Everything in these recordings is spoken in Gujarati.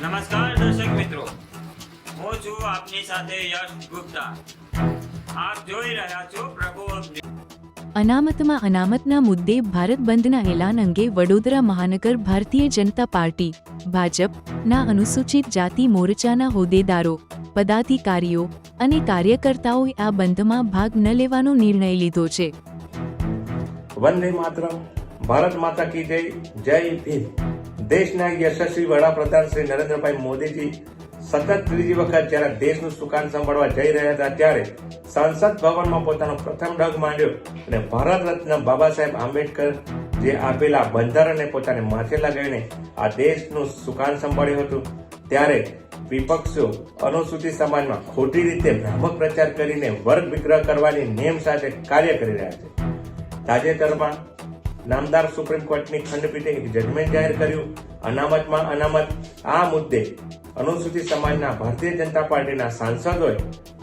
નમસ્કાર દર્શક મિત્રો, હું છું આપની સાથે યશ ગુપ્તા. આપ જોઈ રહ્યા છો પ્રભુ. અનામતમાં અનામતના મુદ્દે ભારત બંધના એલાન અંગે વડોદરા મહાનગર ભારતીય જનતા પાર્ટી ભાજપના અનુસૂચિત જાતિ મોરચાના હોદ્દેદારો, પદાધિકારીઓ અને કાર્યકર્તાઓએ આ બંધમાં ભાગ ન લેવાનો નિર્ણય લીધો છે. વંદે માતરમ, ભારત માતા કી જય, જય ભીમ. દેશના યશસ્વી વડાપ્રધાન શ્રી નરેન્દ્રભાઈ મોદીજી સતત ત્રીજી વખત જ્યારે દેશનું સુકાન સંભાળવા જઈ રહ્યા હતા ત્યારે સંસદ ભવનમાં પોતાનો પ્રથમ ડગ માંડ્યો અને ભારત રત્ન બાબા સાહેબ આંબેડકર જે આપેલા બંધારણને પોતાને માથે લગાવીને આ દેશનું સુકાન સંભાળ્યું હતું. ત્યારે વિપક્ષો અનુસૂચિત સમાજમાં ખોટી રીતે ભ્રામક પ્રચાર કરીને વર્ગ વિગ્રહ કરવાની નેમ સાથે કાર્ય કરી રહ્યા છે. તાજેતરમાં નામદાર સુપ્રીમ કોર્ટની ખંડપીઠે એક જજમેન્ટ જાહેર કર્યું. અનામતમાં અનામત આ મુદ્દે અનુસૂચિત સમાજના ભારતીય જનતા પાર્ટીના સાંસદોએ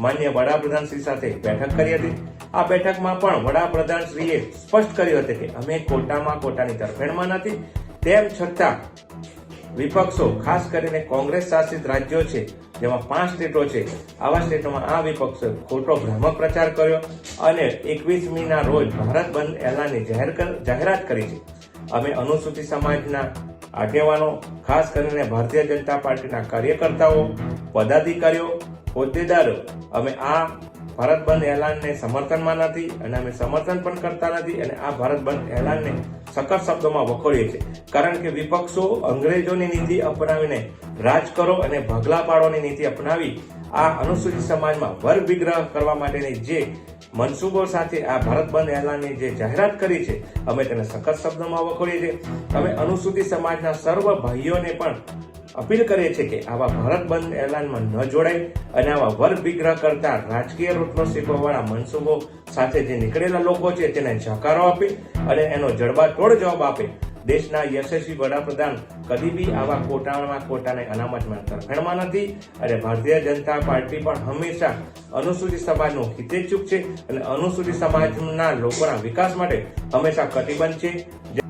માન્ય વડાપ્રધાન શ્રી સાથે બેઠક કરી હતી. આ બેઠકમાં પણ વડાપ્રધાન શ્રીએ સ્પષ્ટ કર્યું હતું કે અમે કોટાની તરફેણમાં નથી. તેમ છતાં વિપક્ષો, ખાસ કરીને કોંગ્રેસ શાસિત રાજ્યો છે જેમાં 5 સ્ટેટો છે, આવા સ્ટેટોમાં આ વિપક્ષોએ ખોટો ભ્રામક પ્રચાર કર્યો અને 21મીના રોજ ભારત બંધ એલાનની જાહેરાત કરી છે. અમે અનુસૂચિત સમાજના આગેવાનો, ખાસ કરીને ભારતીય જનતા પાર્ટીના કાર્યકર્તાઓ, પદાધિકારીઓ, હોદ્દેદારો અમે આ ભારત બંધ એલાનને સમર્થનમાં નથી અને અમે સમર્થન પણ કરતા નથી અને આ ભારત બંધ એલાનને સખત શબ્દોમાં વખોડીએ છીએ. કારણ કે વિપક્ષો અંગ્રેજોની નીતિ અપનાવીને રાજ કરો અને ભાગલા પાડવાની નીતિ અપનાવી આ અનુસૂચિત સમાજમાં વર્ગ વિગ્રહ કરવા માટેની જે મનસૂબો સાથે આ ભારત બંધ એલાનની જે જાહેરાત કરી છે અમે તેને સખત શબ્દોમાં વખોડીએ છીએ. અમે અનુસૂચિત સમાજના સર્વ ભાઈઓને પણ અપીલ કરીએ છીએ કે આવા ભારત બંધ એલાનમાં ન જોડાય અને આવા વર્ગ વિગ્રહ કરતા રાજકીય રોટલો શેકવાવાળા મનસૂબો સાથે જે નીકળેલા લોકો છે તેને જકારો આપે અને એનો જડબાતોડ જવાબ આપે. દેશના યશસ્વી વડાપ્રધાન કદી બી આવા કોટાને અનામતમાં તરફેણમાં નથી અને ભારતીય જનતા પાર્ટી પણ હંમેશા અનુસૂચિત સમાજનું હિતેચ્છુક છે અને અનુસૂચિત સમાજના લોકોના વિકાસ માટે હંમેશા કટિબદ્ધ છે.